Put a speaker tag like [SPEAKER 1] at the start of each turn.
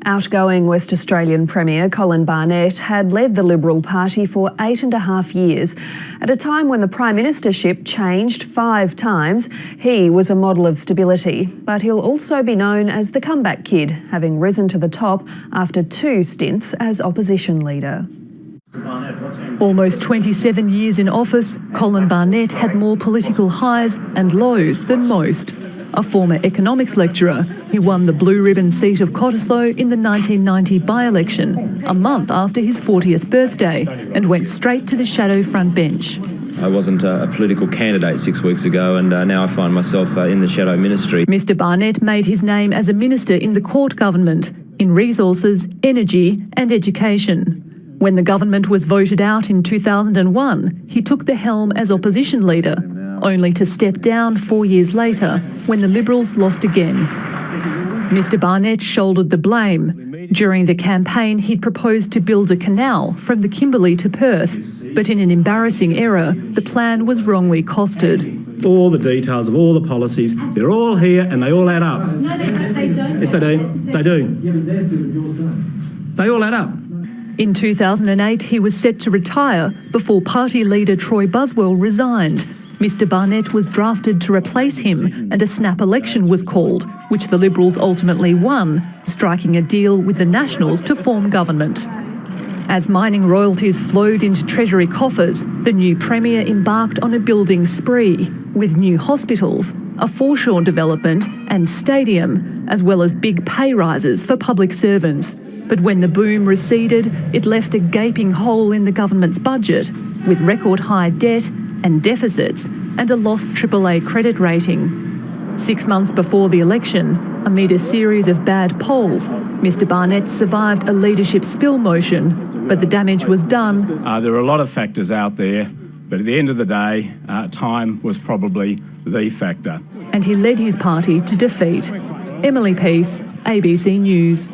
[SPEAKER 1] Outgoing West Australian Premier Colin Barnett had led the Liberal Party for 8.5 years. At a time when the Prime Ministership changed 5 times, he was a model of stability. But he'll also be known as the comeback kid, having risen to the top after 2 stints as opposition leader.
[SPEAKER 2] Almost 27 years in office, Colin Barnett had more political highs and lows than most. A former economics lecturer, he won the blue ribbon seat of Cottesloe in the 1990 by-election, a month after his 40th birthday, and went straight to the shadow front bench.
[SPEAKER 3] I wasn't a political candidate 6 weeks ago, and now I find myself in the shadow ministry.
[SPEAKER 2] Mr Barnett made his name as a minister in the Court government, in resources, energy and education. When the government was voted out in 2001, he took the helm as opposition leader, only to step down 4 years later when the Liberals lost again. Mr Barnett shouldered the blame. During the campaign, he'd proposed to build a canal from the Kimberley to Perth, but in an embarrassing error, the plan was wrongly costed.
[SPEAKER 4] All the details of all the policies, they're all here and they all add up.
[SPEAKER 2] No, they don't.
[SPEAKER 4] Yes, they do. They do. They all add up.
[SPEAKER 2] In 2008, he was set to retire before party leader Troy Buswell resigned. Mr Barnett was drafted to replace him and a snap election was called, which the Liberals ultimately won, striking a deal with the Nationals to form government. As mining royalties flowed into Treasury coffers, the new Premier embarked on a building spree, with new hospitals, a foreshore development and stadium, as well as big pay rises for public servants. But when the boom receded, it left a gaping hole in the government's budget, with record high debt and deficits and a lost AAA credit rating. 6 months before the election, amid a series of bad polls, Mr Barnett survived a leadership spill motion, but the damage was done.
[SPEAKER 5] There are a lot of factors out there, but at the end of the day, time was probably the factor.
[SPEAKER 2] And he led his party to defeat. Emily Peace, ABC News.